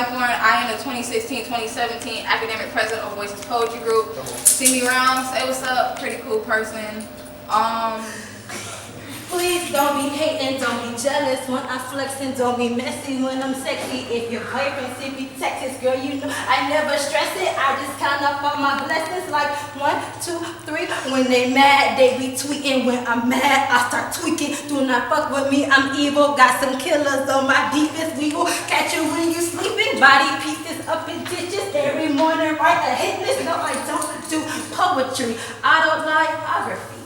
Blackburn. I am the 2016-2017 academic president of Voices Poetry Group. See me around, say what's up, pretty cool person. Please don't be hating, don't be jealous when I'm flexing, don't be messy when I'm sexy. If your boyfriend send me texts, girl, you know I never stress it. I just count up all my blessings like 1, 2, 3. When they mad, they be tweeting. When I'm mad, I start tweaking. Do not fuck with me, I'm evil. Got some killers on my defense. We will catch you when you sleeping. Body pieces up in ditches every morning. Write a hit list. No, I don't do poetry. Autobiography.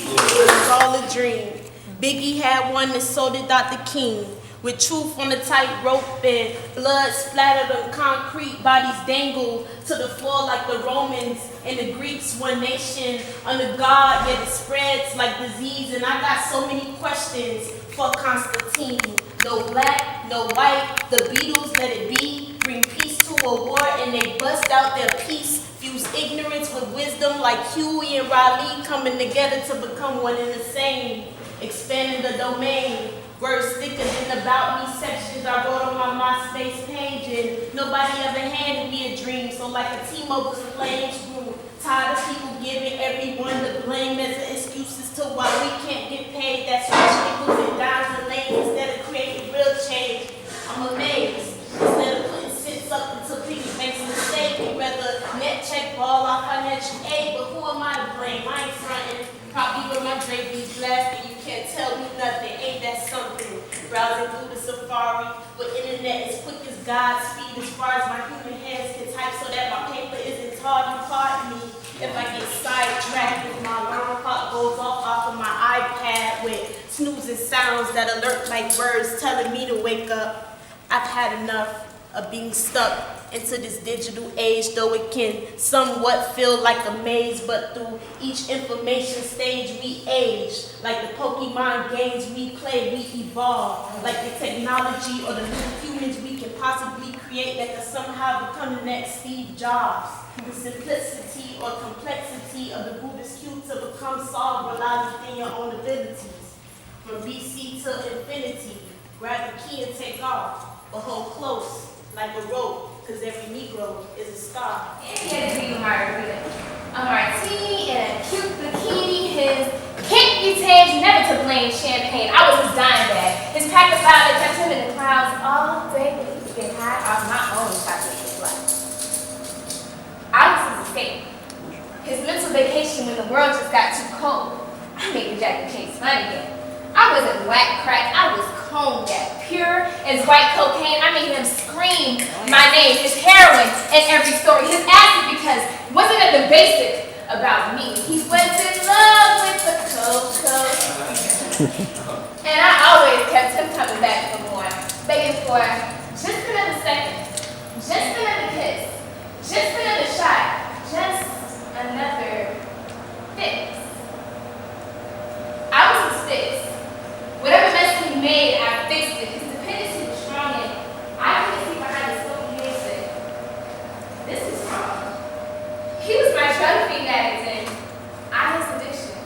It was all a dream. Biggie had one and so did Dr. King. With truth on the tightrope and blood splattered on concrete, bodies dangle to the floor like the Romans and the Greeks. One nation under God, yet it spreads like disease. And I got so many questions for Constantine. No black, no white, the Beatles, let it be. Bring peace to a war and they bust out their peace. Fuse ignorance with wisdom like Huey and Raleigh coming together to become one and the same. Expanding the domain. Words thicker than about me sections I wrote on my MySpace page, and nobody ever handed me a dream. So like a T-Mobile flames grew. Tired of people giving everyone the blame as an excuse as to why we can't get paid. That's rich nickels and dimes and lanes instead of creating real change. I'm amazed. Instead of putting cents up into piggy banks and mistake, we'd rather net check for all our financial aid. But who am I to blame? I ain't frontin'. Probably with my Dre be blasted, you can't tell me nothing, ain't that something? Browsing through the Safari, with internet as quick as God's speed, as far as my human hands can type so that my paper isn't tarred. You pardon me if I get sidetracked, if my alarm clock goes off of my iPad with snoozing sounds that alert like birds telling me to wake up. I've had enough of being stuck into this digital age, though it can somewhat feel like a maze, but through each information stage we age. Like the Pokemon games we play, we evolve. Like the technology or the new humans we can possibly create that can somehow become the next Steve Jobs. The simplicity or complexity of the Rubik's Cube to become solved relies within your own abilities. From BC to infinity, grab the key and take off, but hold close like a rope, because every Negro is a star. And he had to drink a martini in a cute bikini. His can't be tamed, never to blame champagne. I was his dime bag. His pack of fire that kept him in the clouds all day. He could get high off my own chocolate supply. I was his escape. His mental vacation when the world just got too cold. I made the Jack and Chase fun again. I wasn't whack crack, I was cognac, pure as white cocaine. I made him scream my name, his heroin in every story, his acid, because wasn't nothing basic about me. He went in love with the cocoa. And I always kept him coming back for more, begging for just another second, just another kiss, just another shot, just another fix. I was his fix. Whatever mess he made, I fixed it. His dependency was strong and I couldn't see behind the smoky haze that this is wrong. He was my drug fiend addict and I his addiction.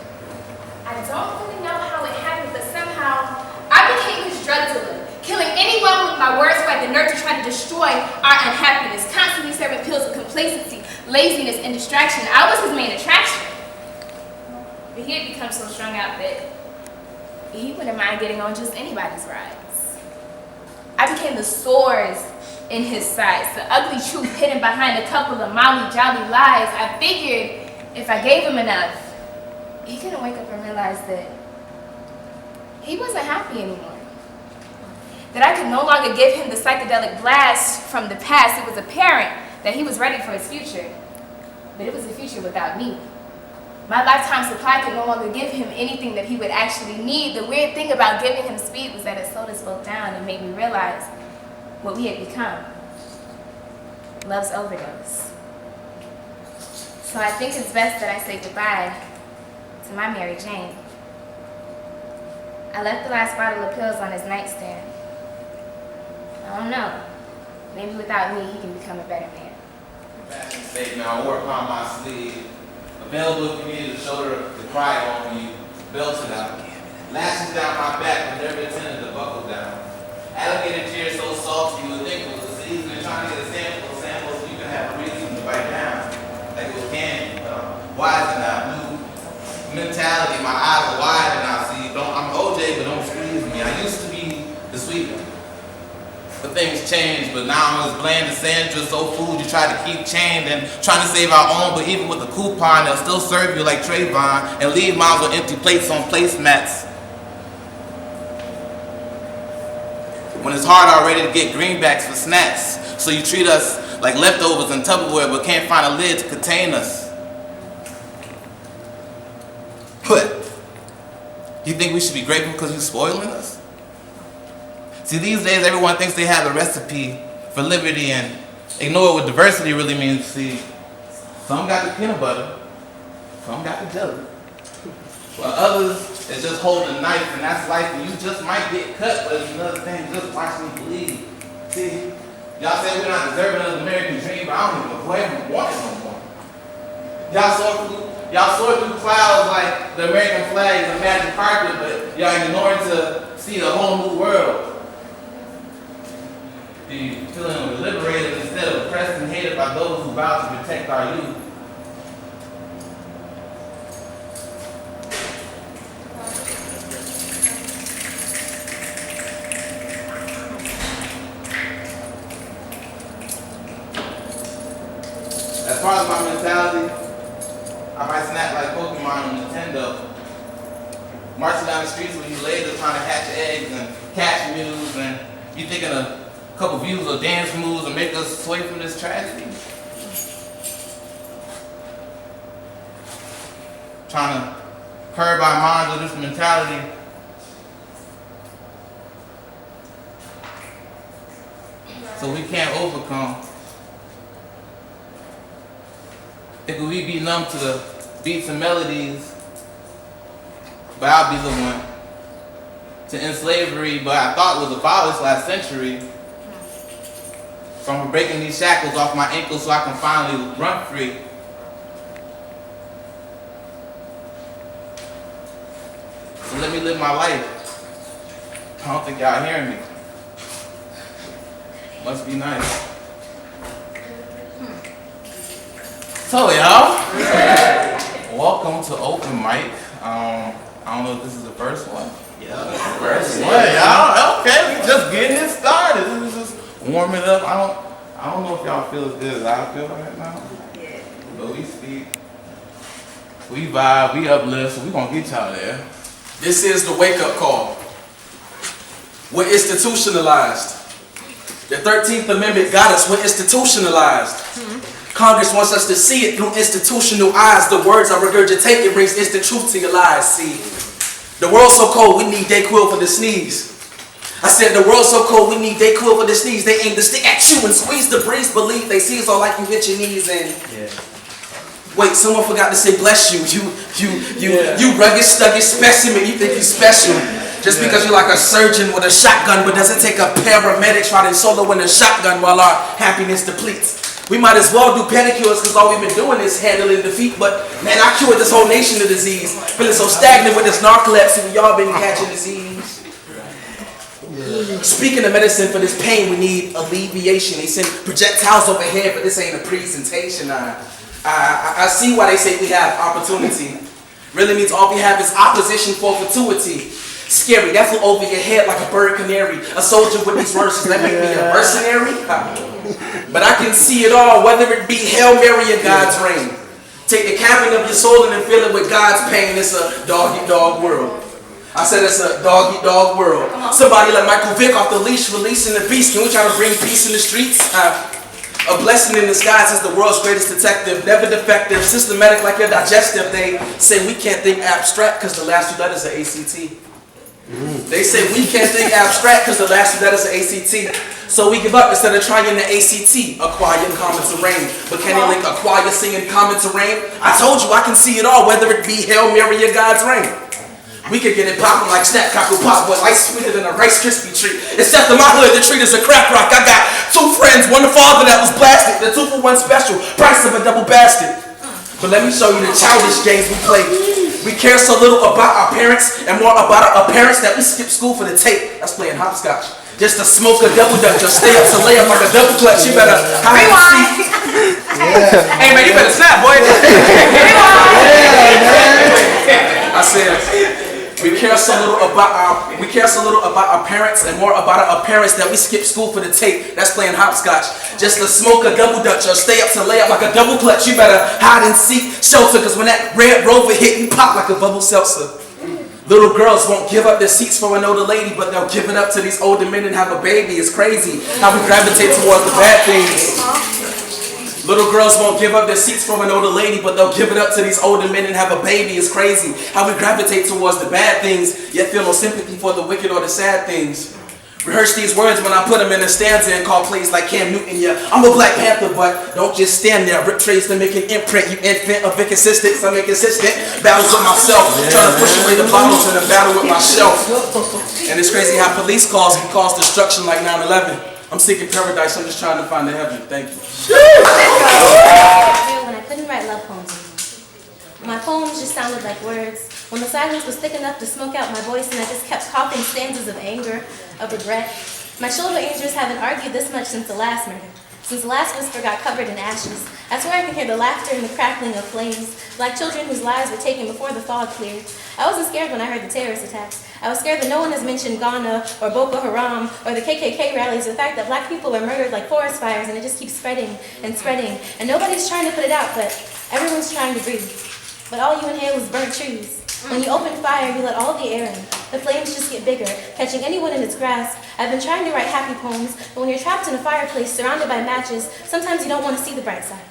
I don't really know how it happened, but somehow I became his drug dealer, killing anyone with my words who had the nerve to try to destroy our unhappiness, constantly serving pills of complacency, laziness, and distraction. I was his main attraction. But he had become so strung out that he wouldn't mind getting on just anybody's rides. I became the sores in his sides, the ugly truth hidden behind a couple of molly jolly lies. I figured if I gave him enough, he couldn't wake up and realize that he wasn't happy anymore. That I could no longer give him the psychedelic blast from the past. It was apparent that he was ready for his future, but it was a future without me. My lifetime supply could no longer give him anything that he would actually need. The weird thing about giving him speed was that it slowed us both down and made me realize what we had become. Love's overdose. So I think it's best that I say goodbye to my Mary Jane. I left the last bottle of pills on his nightstand. I don't know. Maybe without me, he can become a better man. Fashion statement, I wore upon my sleeve. Available if you needed a shoulder to cry on when you belted out. Lashes down my back, but never intended to buckle down. Alligator tears so soft you would think it was a season. mentality. My eyes are wide and I see, I'm OJ, but don't squeeze me. I used to be the sweet one. But things changed, but now I'm as bland as Sandra, so food you try to keep chained and trying to save our own, but even with a coupon, they'll still serve you like Trayvon and leave moms with empty plates on placemats. When it's hard already to get greenbacks for snacks, so you treat us like leftovers in Tupperware but can't find a lid to contain us. But you think we should be grateful because you're spoiling us? See, these days everyone thinks they have a recipe for liberty and ignore what diversity really means. See, some got the peanut butter, some got the jelly. While others is just holding a knife, and that's life, and you just might get cut, but it's another thing, just watch me bleed. See, y'all say we're not deserving of the American dream, but I don't even go ahead and want it no more. Y'all soar through clouds like the American flag is a magic carpet, but y'all ignoring to see a whole new world. You feeling liberated instead of oppressed and hated by those who vow to protect our youth. As far as my mentality, I might snap like Pokemon on Nintendo. Marching down the streets with you ladies trying to hatch eggs and catch mules, and you thinking a couple views or dance moves will make us sway from this tragedy. Trying to curb our minds with this mentality. So we can't overcome. If we be numb to the beats and melodies, but I'll be the one to end slavery, but I thought was abolished last century. From breaking these shackles off my ankles so I can finally run free. So let me live my life. I don't think y'all hearing me. Must be nice. So y'all, welcome to Open Mic. I don't know if this is the first one. Yeah, first one, y'all. Okay, we just getting it started. This is just warming up. I don't know if y'all feel as good as I feel right now. Yeah. But we speak, we vibe, we uplift, so we gonna get y'all there. This is the wake-up call. We're institutionalized. The 13th Amendment got us. We're institutionalized. Congress wants us to see it through institutional eyes. The words I regurgitate, it brings instant truth to your lies. See, the world's so cold, we need Dayquil for the sneeze. I said the world's so cold, we need Dayquil for the sneeze. They aim to stick at you and squeeze the breeze. Believe they see it's all like you hit your knees and... Yeah. Wait, someone forgot to say bless you. You rugged, stugged specimen. You think you special. Just because you're like a surgeon with a shotgun, but doesn't take a paramedic riding solo in a shotgun while our happiness depletes. We might as well do pedicures because all we've been doing is handling defeat. But man, I cured this whole nation of disease. Feeling so stagnant with this narcolepsy, we all been catching disease. Speaking of medicine for this pain, we need alleviation. They send projectiles overhead, but this ain't a presentation. I see why they say we have opportunity. Really means all we have is opposition for fortuity. Scary, that flew over your head like a bird canary. A soldier with these verses, that make me a mercenary? But I can see it all, whether it be Hail Mary or God's rain. Take the cabin of your soul and then fill it with God's pain. It's a dog-eat-dog world. I said it's a dog-eat-dog world. Somebody let Michael Vick off the leash, releasing the beast. Can we try to bring peace in the streets? A blessing in disguise as the world's greatest detective. Never defective, systematic like your digestive. They say we can't think abstract because the last two letters are ACT. They say we can't think abstract because the last two letters are ACT. So we give up instead of trying the ACT, acquire common terrain. But can they link acquire singing common terrain? I told you I can see it all, whether it be Hail Mary or God's rain. We could get it popping like Snap Crackle Pop, but life sweeter than a Rice Krispie treat. Except in my hood, the treat is a crack rock. I got two friends, one the father that was blasted, the 2-for-1 special, price of a double bastard. But let me show you the childish games we play. We care so little about our parents and more about our parents that we skip school for the tape. That's playing hopscotch. Just to smoke a double dutch or stay up to lay up like a double clutch. You better hide and seek. Hey man, you better snap, boy. I said, we care so little about our parents and more about our appearance that we skip school for the tape. That's playing hopscotch. Just to smoke a double dutch or stay up to lay up like a double clutch. You better hide and seek shelter, cause when that red Rover hit, you pop like a bubble seltzer. Little girls won't give up their seats for an older lady, but they'll give it up to these older men and have a baby. It's crazy how we gravitate towards the bad things. Little girls won't give up their seats for an older lady, but they'll give it up to these older men and have a baby. It's crazy how we gravitate towards the bad things, yet feel no sympathy for the wicked or the sad things. Rehearse these words when I put them in a stanza and call plays like Cam Newton. Yeah, I'm a Black Panther, but don't just stand there. Rip trades to make an imprint. You infant of inconsistent, I'm inconsistent. Battles with myself, trying to push away the bottles in a battle with myself. And it's crazy how police calls can cause destruction like 9/11. I'm seeking paradise, I'm just trying to find the heaven. Thank you. When I couldn't write love poems anymore. My poems just sounded like words. When the silence was thick enough to smoke out my voice and I just kept coughing stanzas of anger, of regret. My shoulder angels haven't argued this much since the last murder. Since the last whisper got covered in ashes. I swear I can hear the laughter and the crackling of flames, like children whose lives were taken before the fog cleared. I wasn't scared when I heard the terrorist attacks. I was scared that no one has mentioned Ghana or Boko Haram or the KKK rallies, the fact that Black people are murdered like forest fires and it just keeps spreading and spreading. And nobody's trying to put it out, but everyone's trying to breathe. But all you inhale is burnt trees. When you open fire, you let all the air in. The flames just get bigger, catching anyone in its grasp. I've been trying to write happy poems, but when you're trapped in a fireplace surrounded by matches, sometimes you don't want to see the bright side.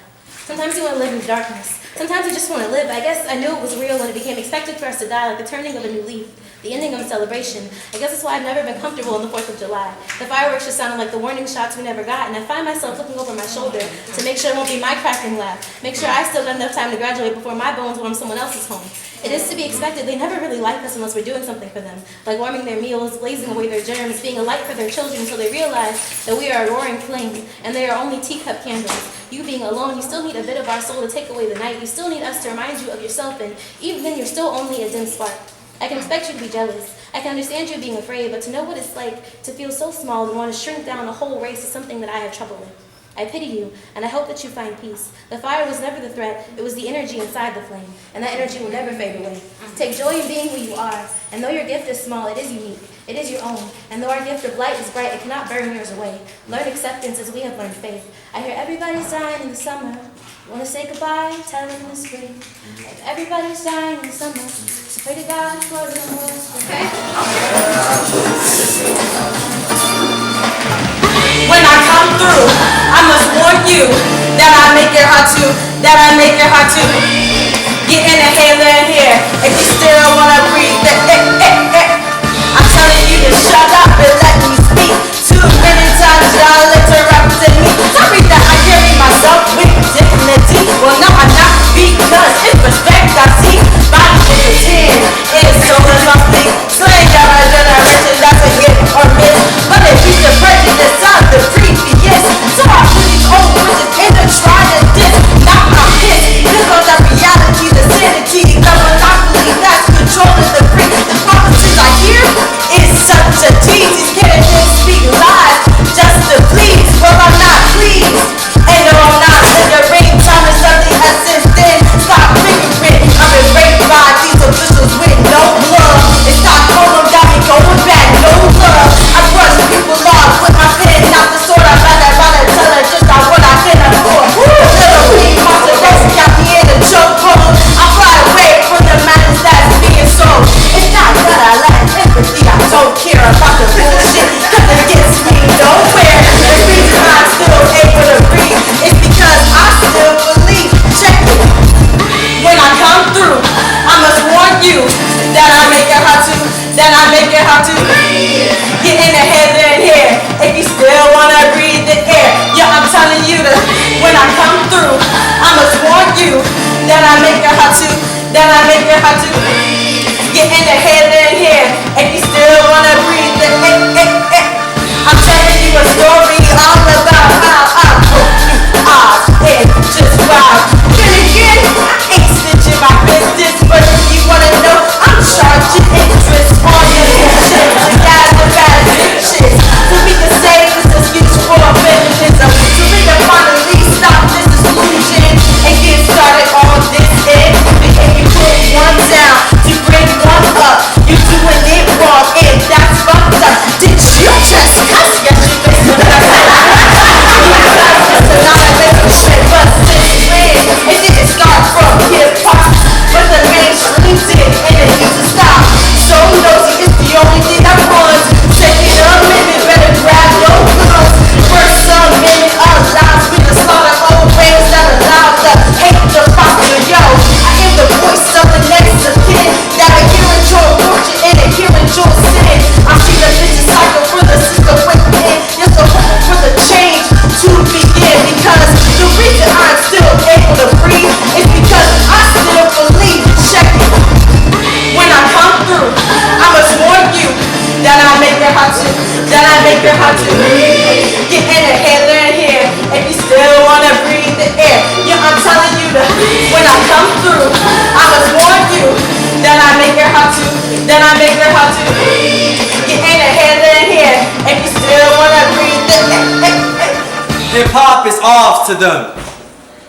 Sometimes you want to live in the darkness. Sometimes you just want to live. I guess I knew it was real when it became expected for us to die, like the turning of a new leaf, the ending of a celebration. I guess that's why I've never been comfortable on the 4th of July. The fireworks just sounded like the warning shots we never got, and I find myself looking over my shoulder to make sure it won't be my crackling laugh, make sure I still got enough time to graduate before my bones warm someone else's home. It is to be expected. They never really like us unless we're doing something for them, like warming their meals, blazing away their germs, being a light for their children until they realize that we are a roaring flame and they are only teacup candles. You being alone, you still need a bit of our soul to take away the night. You still need us to remind you of yourself, and even then you're still only a dim spark. I can expect you to be jealous. I can understand you being afraid, but to know what it's like to feel so small and want to shrink down a whole race is something that I have trouble with. I pity you, and I hope that you find peace. The fire was never the threat, it was the energy inside the flame, and that energy will never fade away. Take joy in being who you are, and though your gift is small, it is unique. It is your own, and though our gift of light is bright, it cannot burn yours away. Learn acceptance as we have learned faith. I hear everybody's dying in the summer. Want to say goodbye, tell them in the spring. If everybody's dying in the summer, so pray to God for the more. Okay? When I come through, I must warn you that I make it hard to, get in the here. If you still wanna breathe, I'm telling you to shut up and let me speak. Too many times y'all interrupted me. Sorry that I carry myself with dignity. Well, no, I'm not, because it's respect I see. Body is a 10, it's so lovely. Slang our generation, that's a hit or miss. But it beats the prejudice of the previous. So I put these old witches in the try to diss. Now I'm pissed. This was the reality, the sanity, the monopoly that's controlling the free. The politics I hear is such a tease. These candidates speak lies just to please. Well, I'm not pleased. And no, I'm not in the ring. Time is of the essence. Then stop figuring. I'm been raped by these officials with no love. It's Stockholm got me going back, no love. I brush people off with my pen, not the sword. I'd rather tell her just not what I can afford. The little queen controversy got me in a chokehold. I fly away from the madness that's being sold. It's not that I lack empathy, I don't care about the bullshit, cause it gets me nowhere. The reason I'm still able to breathe is because I still believe. Check it. When I come through, I must warn you that I make it hard to, get in the here. If you still wanna breathe the air, yeah, I'm telling you to. When I come through, I must warn you that I make it hard to, get in the here. If you still wanna breathe the air, I'm telling you a story all about how I broke you off and just wild. Then again, I ain't stitching my business, but if you wanna know, I'm charging interest on your shit. You guys are bad bitches. So we can say this is useful feminism. So we can finally stop this illusion and get started on this end. And you put one down to bring hip-hop is off to them.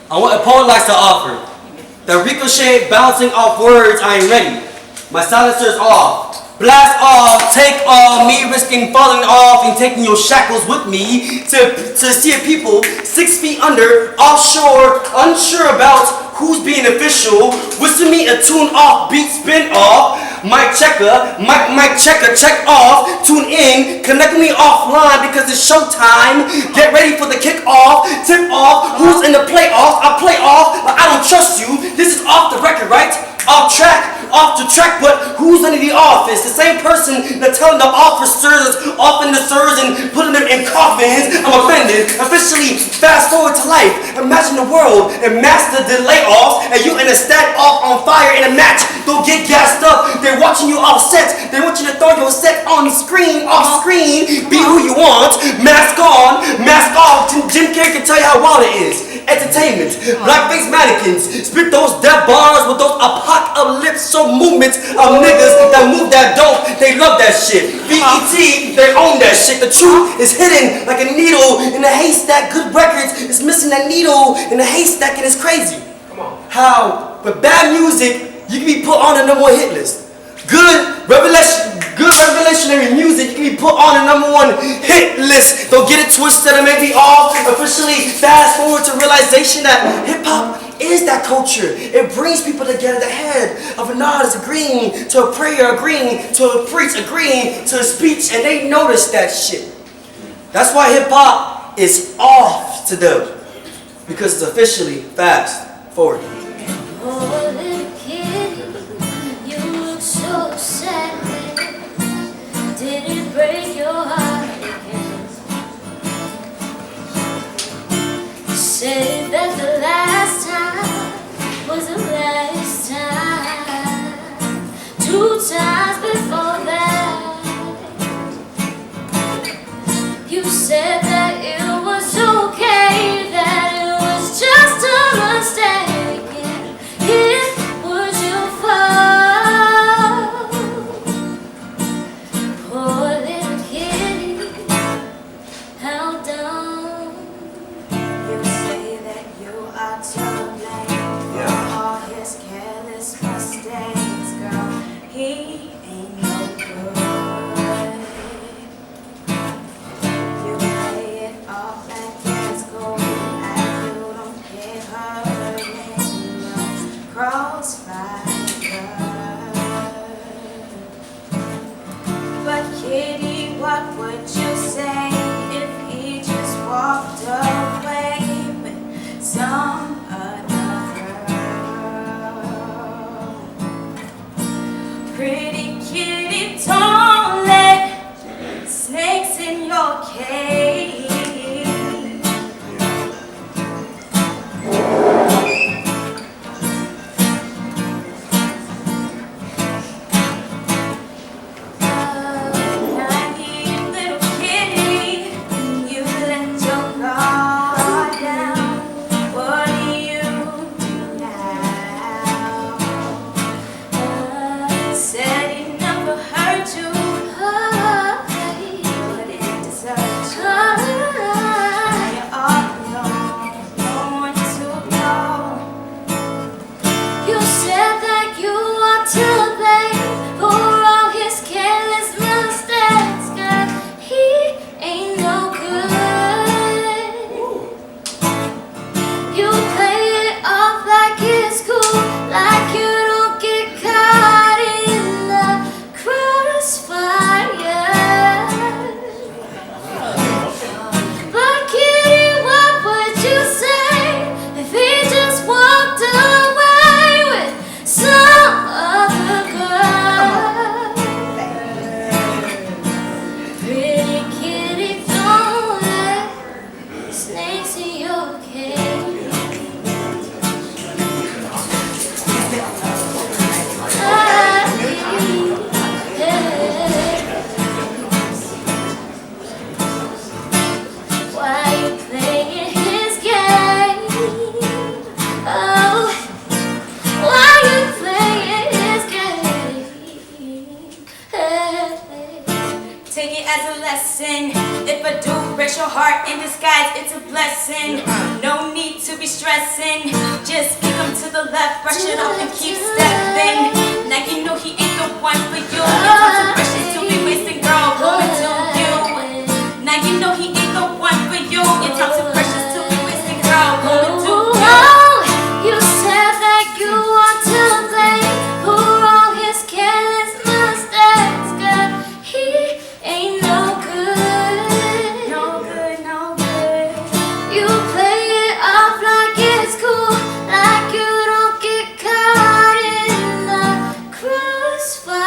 On what a poet likes to offer. The ricochet bouncing off words, I ain't ready. My silencer's off. Blast off, take all, me risking falling off and taking your shackles with me to see people 6 feet under, offshore, unsure about who's being official. Whistle me a tune off, beat spin off. Mic checker, mic checker, check off. Tune in, connect me offline because it's showtime. Get ready for the kick off, tip off. Who's in the playoffs? I play off, but I don't trust you. This is off the record, right? Off the track, but who's under the office? The same person that's telling the officers off in the sirs and putting them in coffins. I'm offended. Officially, fast forward to life. Imagine the world and master the layoffs and you in a stat off on fire in a match. Don't get gassed up. They're watching you offset. They want you to throw your set on screen, off screen. Be who you want. Mask on, mask off. Jim Carrey can tell you how wild it is. Entertainment, blackface mannequins, spit those death bars with those apocalypse movements of niggas that move that dope. They love that shit. BET, they own that shit. The truth is hidden like a needle in a haystack. Good records is missing that needle in a haystack and it's crazy. Come on. How? But bad music, you can be put on a #1 hit list. Good revolutionary music, you can be put on a #1 hit list. Don't get it twisted, I may be off. Officially fast forward to realization that hip hop is that culture. It brings people together. The head of a nod is agreeing to a prayer, agreeing to a preach, agreeing to a speech, and they notice that shit. That's why hip hop is off to them, because it's officially fast forward. Oh, little kitty, you look so sad. Did it break your heart again? You said that the last time was the last time. 2 times before that, you said that it was okay, that it was just a mistake. It was your fault. Poor little kitty, how dumb. You say that you are to blame for all his careless mistakes, girl. He ain't no good. You play it off like it's gold, like you don't get hurt in your crossfire. But kitty, what would you say if he just walked away with some other girl? Pretty kitty, don't let snakes in your cage. Naive little kitty, you let your guard down. What do you do now? Said he never hurt you, but it deserves you. You're all alone, no one to go. You said that you are to blame for all his careless mistakes, girl. He ain't no good. You play it off like it's cool, like you don't get caught in the crossfire. But kitty, what would you say if he just walked away with some other girl? Pretty kitty, don't let snakes in your cage. Why you playing his game? Oh, why you playing his game? Take it as a lesson. If I do break your heart in disguise, it's a blessing. blessing. No need to be stressing. Just kick him to the left, brush it off and keep stepping. Now you know he ain't the one for you. It's time to brush it to be wasting, girl. Going to you. Now you know he ain't the one for you. It's time to brush it to be wasting, girl. Going to you. You said that you want to blame for all his careless mistakes, girl. He ain't no good. No good, no good. You play it off like it's cool, like you don't get caught in the crossfire.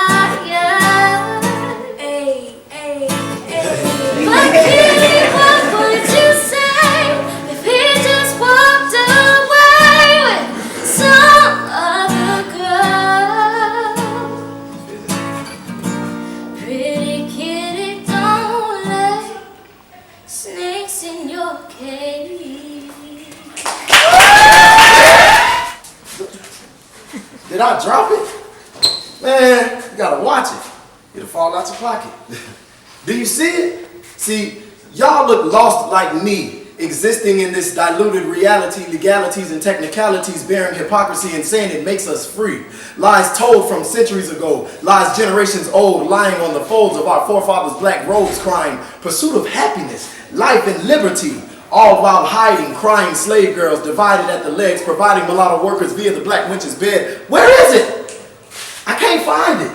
Hey, hey, hey. But kitty, what would you say if he just walked away with some other girl? Pretty kitty, don't let snakes in your cage. Did I drop it? Man, you gotta watch it. It'll fall out your pocket. Do you see it? See, y'all look lost like me, existing in this diluted reality, legalities and technicalities, bearing hypocrisy and saying it makes us free. Lies told from centuries ago, lies generations old, lying on the folds of our forefathers' black robes, crying, pursuit of happiness, life and liberty. All while hiding, crying slave girls divided at the legs, providing mulatto workers via the black wench's bed. Where is it? I can't find it.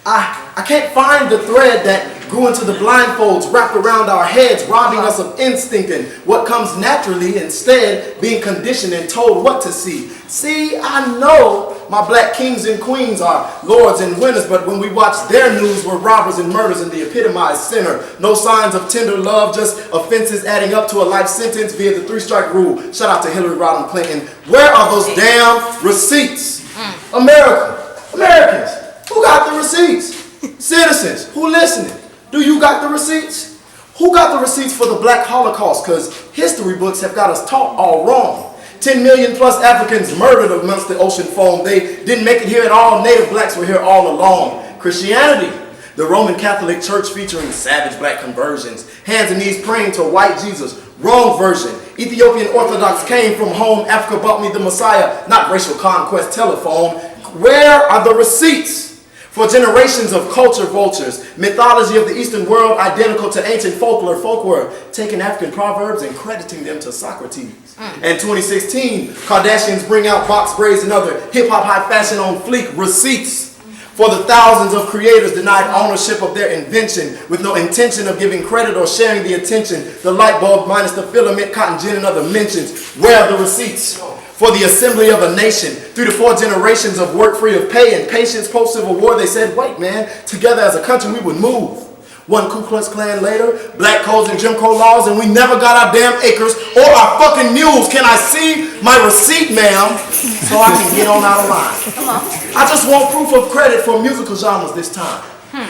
I can't find the thread that grew into the blindfolds wrapped around our heads, robbing us of instinct and what comes naturally, instead being conditioned and told what to see. See, I know my black kings and queens are lords and winners, but when we watch their news, we're robbers and murders and the epitomized sinner. No signs of tender love, just offenses adding up to a life sentence via the 3-strike rule. Shout out to Hillary Rodham Clinton. Where are those damn receipts? Americans, who got the receipts? Citizens, who listening? Do you got the receipts? Who got the receipts for the Black Holocaust? Because history books have got us taught all wrong. 10 million plus Africans murdered amongst the ocean foam. They didn't make it here at all. Native blacks were here all along. Christianity, the Roman Catholic Church featuring savage black conversions. Hands and knees praying to white Jesus. Wrong version. Ethiopian Orthodox came from home. Africa bought me the Messiah, not racial conquest telephone. Where are the receipts? For generations of culture vultures, mythology of the Eastern world identical to ancient folklore, taking African proverbs and crediting them to Socrates. In 2016, Kardashians bring out box braids and other hip-hop high fashion on fleek receipts for the thousands of creators denied ownership of their invention with no intention of giving credit or sharing the attention. The light bulb minus the filament, cotton gin and other mentions. Where are the receipts? For the assembly of a nation, 3 to 4 generations of work free of pay and patience post-Civil War, they said, wait man, together as a country we would move. One Ku Klux Klan later, black codes and Jim Crow laws, and we never got our damn acres or our fucking mules. Can I see my receipt, ma'am, so I can get on out of line? Come on. I just want proof of credit for musical genres this time.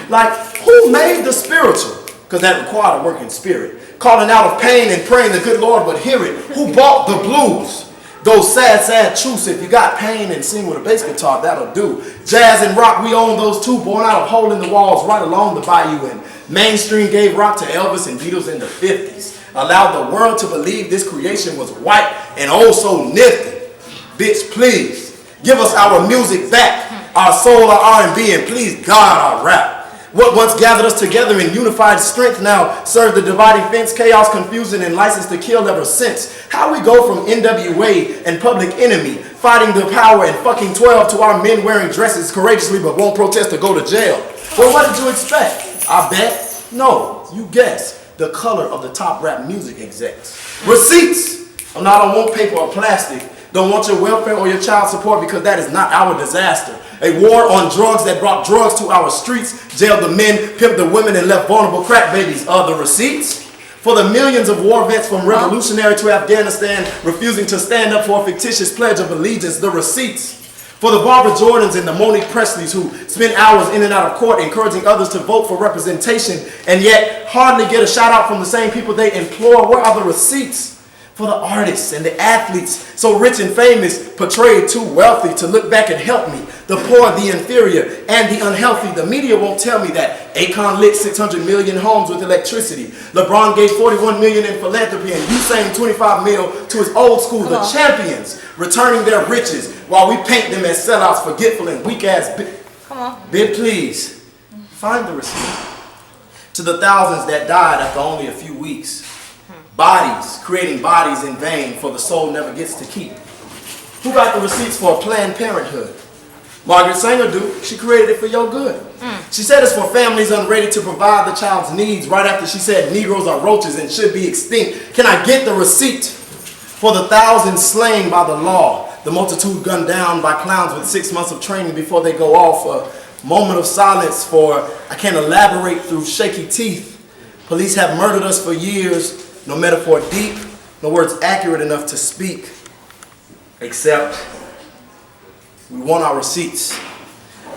Like, who made the spiritual? Because that required a working spirit. Calling out of pain and praying the good Lord would hear it. Who bought the blues? Those sad, sad truths. If you got pain and sing with a bass guitar, that'll do. Jazz and rock, we own those too. Born out of hole in the walls right along the bayou. And mainstream gave rock to Elvis and Beatles in the 50s. Allowed the world to believe this creation was white and oh so nifty. Bitch, please, give us our music back. Our soul, our R&B, and please, God, our rap. What once gathered us together in unified strength now serve the dividing fence, chaos, confusion, and license to kill ever since. How we go from NWA and Public Enemy, fighting the power and fucking 12 to our men wearing dresses courageously but won't protest to go to jail. Well, what did you expect? I bet? No, you guess. The color of the top rap music execs. Receipts! I don't want paper or plastic. Don't want your welfare or your child support because that is not our disaster. A war on drugs that brought drugs to our streets, jailed the men, pimped the women, and left vulnerable crack babies. Are the receipts? For the millions of war vets from revolutionary to Afghanistan refusing to stand up for a fictitious pledge of allegiance, the receipts. For the Barbara Jordans and the Monique Presleys who spend hours in and out of court encouraging others to vote for representation and yet hardly get a shout out from the same people they implore, where are the receipts? For the artists and the athletes, so rich and famous, portrayed too wealthy to look back and help me. The poor, the inferior, and the unhealthy. The media won't tell me that Akon lit 600 million homes with electricity. LeBron gave 41 million in philanthropy, and Usain 25 mil to his old school, the champions, returning their riches while we paint them as sellouts, forgetful and weak-ass bid, please, find the receipt. To the thousands that died after only a few weeks. Bodies, creating bodies in vain, for the soul never gets to keep. Who got the receipts for Planned Parenthood? Margaret Sanger do. She created it for your good. She said it's for families unready to provide the child's needs right after she said Negroes are roaches and should be extinct. Can I get the receipt for the thousands slain by the law, the multitude gunned down by clowns with 6 months of training before they go off? A moment of silence for I can't elaborate through shaky teeth. Police have murdered us for years. No metaphor deep, no words accurate enough to speak, except we want our receipts.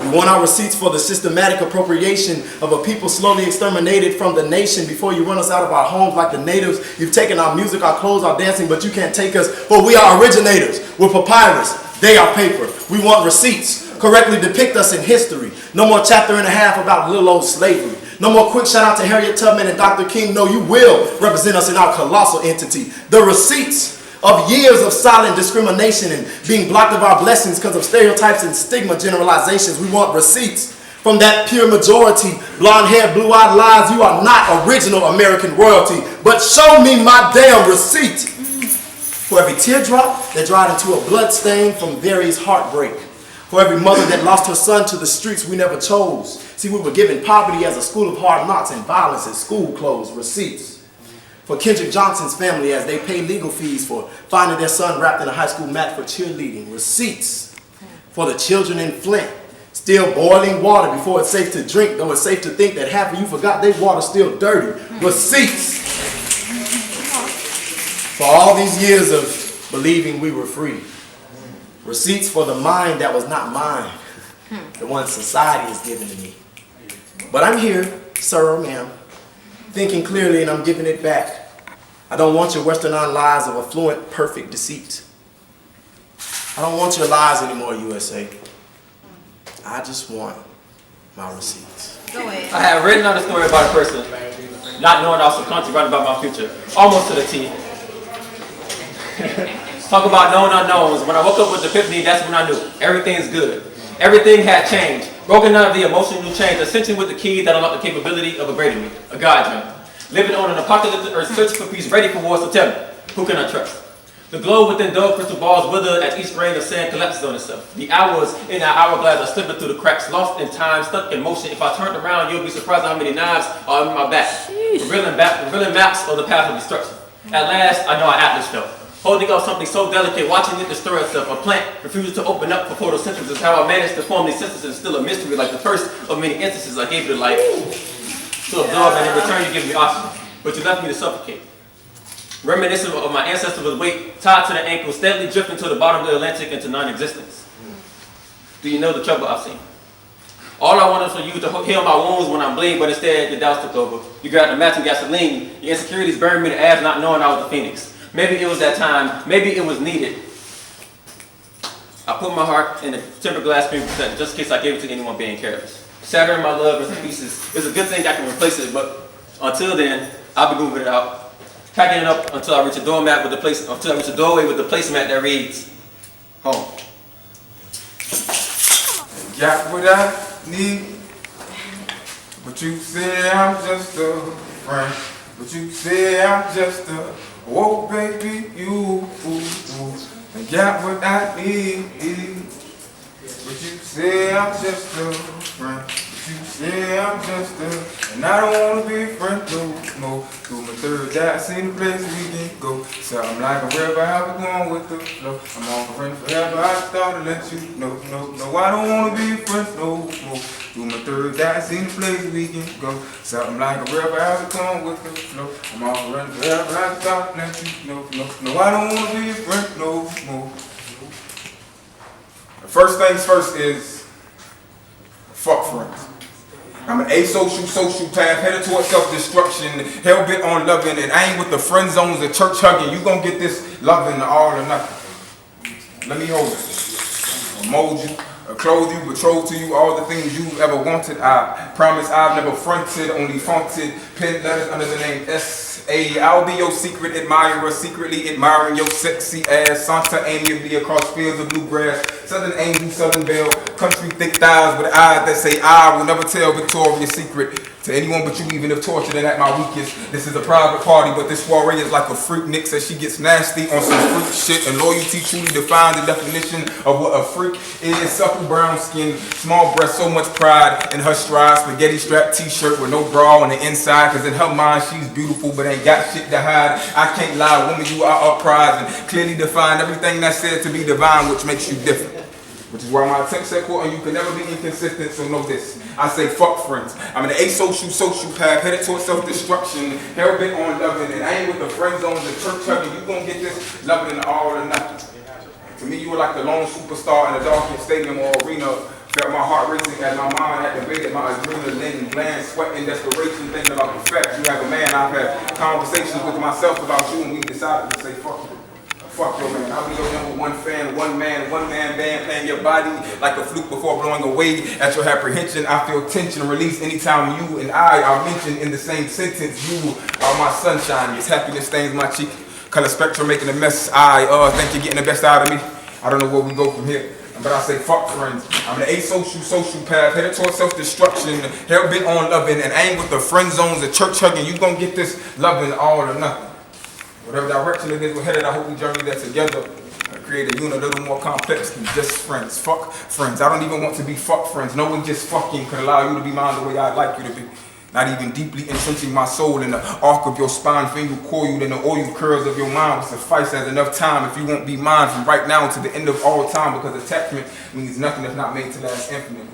We want our receipts for the systematic appropriation of a people slowly exterminated from the nation. Before you run us out of our homes like the natives, you've taken our music, our clothes, our dancing, but you can't take us, for we are originators. We're papyrus, they are paper. We want receipts. Correctly depict us in history. No more chapter and a half about little old slavery. No more quick shout out to Harriet Tubman and Dr. King. No, you will represent us in our colossal entity. The receipts of years of silent discrimination and being blocked of our blessings because of stereotypes and stigma generalizations. We want receipts from that pure majority. Blonde hair, blue-eyed lies. You are not original American royalty. But show me my damn receipt. For every teardrop that dried into a blood stain from various heartbreak. For every mother that lost her son to the streets we never chose. See, we were given poverty as a school of hard knocks and violence as school closed. Receipts. For Kendrick Johnson's family as they pay legal fees for finding their son wrapped in a high school mat for cheerleading. Receipts. For the children in Flint, still boiling water before it's safe to drink, though it's safe to think that half of you forgot their water's still dirty. Receipts. For all these years of believing we were free. Receipts for the mind that was not mine, the one society has given to me. But I'm here, sir or ma'am, thinking clearly and I'm giving it back. I don't want your westernized lies of affluent, perfect deceit. I don't want your lies anymore, USA. I just want my receipts. Go ahead. I have written out a story about a person, not knowing I was subconscious writing about my future, almost to the T. Talk about known unknowns. When I woke up with the epiphany, that's when I knew everything's good. Everything had changed. Broken out of the emotional change, ascension with the key that unlocked the capability of upgrading me, a God dream. Living on an apocalyptic earth, searching for peace, ready for war, so tell me, who can I trust? The globe within dull crystal balls wither as each grain of sand collapses on itself. The hours in our hourglass are slipping through the cracks, lost in time, stuck in motion. If I turned around, you'll be surprised how many knives are in my back. Revealing maps of the path of destruction. At last, I know how Atlas felt. Holding up something so delicate, watching it destroy itself. A plant refuses to open up for photosynthesis. How I managed to form these sentences is still a mystery, like the first of many instances I gave you life to absorb, and in return you give me oxygen. But you left me to suffocate. Reminiscent of my ancestors with weight tied to the ankle, steadily drifting to the bottom of the Atlantic into non-existence. Do you know the trouble I've seen? All I wanted was for you to heal my wounds when I'm bleeding, but instead your doubts took over. You grabbed the match and gasoline. Your insecurities burned me to ash, not knowing I was a phoenix. Maybe it was that time. Maybe it was needed. I put my heart in a tempered glass screen just in case I gave it to anyone being careless. Shattering my love into pieces. It's a good thing I can replace it, but until then, I'll be moving it out. Packing it up until I reach a doorway with the placemat that reads, home. Got what I need, but you say I'm just a friend. But you say I'm just a, whoa baby, you. I got what I need, but you say I'm just a friend. But you say I'm just a, and I don't wanna be a friend no more. Through my third eye, I seen the place we can go. So I'm like a river, how we going with the flow. I'm on a friend forever, I thought to let you know, no, I don't wanna be a friend no more. Through my third eye, I seen the place we can go. Something like a river, how we going with the flow. I'm on a friend forever, I thought to let you know, no, I don't wanna be a friend no more. The first things first is fuck friends. I I'm an asocial sociopath, headed towards self-destruction, hell-bent on loving, and I ain't with the friend zones, the church hugging. You gonna get this loving all or nothing. Let me hold it. Mold you, clothe you, betroth to you, all the things you ever wanted. I promise I've never fronted, only fronted, pen letters under the name S.A. I'll be your secret admirer, secretly admiring your sexy ass. Santa amiably across fields of bluegrass, southern angel, southern belle, country thick thighs with eyes that say I will never tell Victoria's secret to anyone but you, even if tortured and at my weakest. This is a private party, but this soiree is like a freak Nick says she gets nasty on some freak shit, and loyalty truly defines the definition of what a freak is. Supple brown skin, small breast, so much pride in her stride, spaghetti strap t-shirt with no bra on the inside, cause in her mind she's beautiful but ain't got shit to hide. I can't lie, woman, you are uprised and clearly define everything that's said to be divine, which makes you different. Which is why my text said, quote, and you can never be inconsistent, so know this. I say fuck friends. I'm an asocial sociopath, headed towards self-destruction, hell-bent on loving, and I ain't with the friend zones and church hugging. You gonna get this loving all or nothing. To me, you were like the lone superstar in a darkened stadium or arena. Felt my heart racing as my mind activated my adrenaline, bland, sweat, and desperation, thinking about the fact you have a man. I've had conversations with myself about you, and we decided to say fuck you. Fuck your man. I'll be your number one fan, one man band, playing your body like a fluke before blowing away at your apprehension. I feel tension release anytime you and I are mentioned in the same sentence. You are my sunshine. This happiness stains my cheek. Color spectrum making a mess. I think you're getting the best out of me. I don't know where we go from here, but I say fuck friends. I'm an asocial sociopath, headed towards self-destruction, hell-bent on loving, and aim with the friend zones, the church hugging. You gonna get this loving all or nothing. Whatever direction it is we're headed, I hope we journey that together. Create a unit a little more complex than just friends. Fuck friends. I don't even want to be fuck friends. No one just fucking could allow you to be mine the way I'd like you to be. Not even deeply entrenching my soul in the arc of your spine, finger coiled in the oil curls of your mind will suffice as enough time if you won't be mine from right now to the end of all time, because attachment means nothing if not made to last infinitely.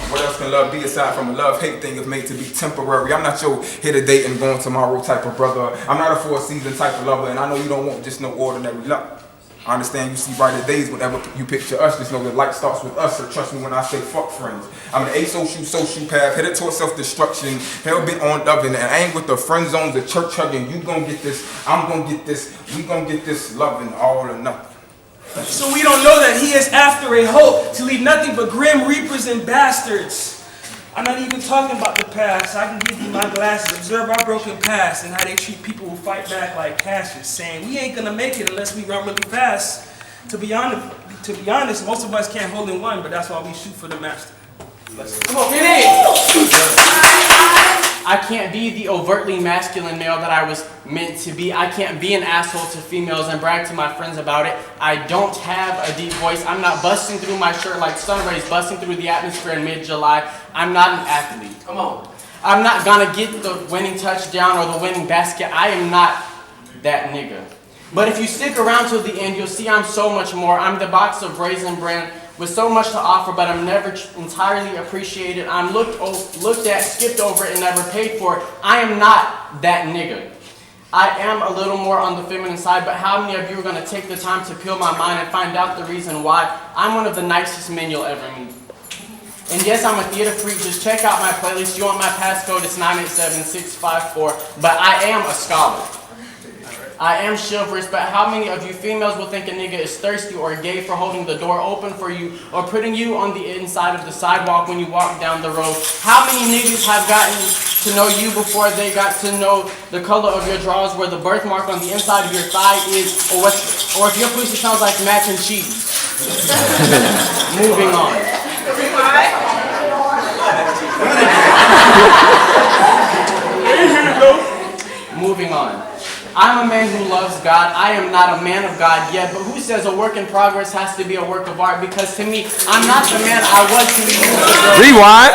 What else can love be aside from a love-hate thing if made to be temporary? I'm not your hit-a-date and gone tomorrow type of brother. I'm not a four-season type of lover, and I know you don't want just no ordinary love. I understand you see brighter days whenever you picture us. Just know the light starts with us, so trust me when I say fuck friends. I'm an asocial sociopath, headed towards self-destruction, hell-bent on loving, and I ain't with the friend zones, the church hugging. You gonna get this, I'm gonna get this, we gonna get this loving all or nothing. So we don't know that he is after a hope to leave nothing but grim reapers and bastards. I'm not even talking about the past. I can give you my glasses, observe our broken past and how they treat people who fight back like Cassius, saying we ain't gonna make it unless we run really fast. To be honest, most of us can't hold in one, but that's why we shoot for the master. Come on, I can't be the overtly masculine male that I was meant to be. I can't be an asshole to females and brag to my friends about it. I don't have a deep voice. I'm not busting through my shirt like sun rays busting through the atmosphere in mid-July. I'm not an athlete. Come on. I'm not gonna get the winning touchdown or the winning basket. I am not that nigga. But if you stick around till the end, you'll see I'm so much more. I'm the box of Raisin Bran with so much to offer, but I'm never entirely appreciated. I'm looked at, skipped over, and never paid for it. I am not that nigga. I am a little more on the feminine side, but how many of you are going to take the time to peel my mind and find out the reason why? I'm one of the nicest men you'll ever meet. And yes, I'm a theater freak. Just check out my playlist. You want my passcode? It's 987654. But I am a scholar. I am chivalrous, but how many of you females will think a nigga is thirsty or gay for holding the door open for you or putting you on the inside of the sidewalk when you walk down the road? How many niggas have gotten to know you before they got to know the color of your drawers, where the birthmark on the inside of your thigh is, or if your pussy sounds like mac and cheese? Moving on. Moving on. I'm a man who loves God. I am not a man of God yet, but who says a work in progress has to be a work of art? Because to me, I'm not the man I was to be. Rewind.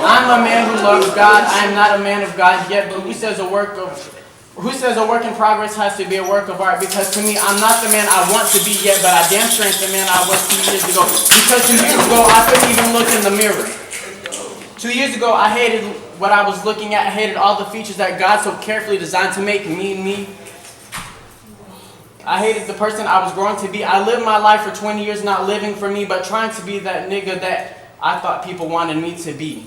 I'm a man who loves God. I am not a man of God yet, but who says a work in progress has to be a work of art? Because to me, I'm not the man I want to be yet, but I damn sure ain't the man I was 2 years ago. Because 2 years ago, I couldn't even look in the mirror. 2 years ago, I hated what I was looking at. I hated all the features that God so carefully designed to make me, me. I hated the person I was growing to be. I lived my life for 20 years not living for me, but trying to be that nigga that I thought people wanted me to be.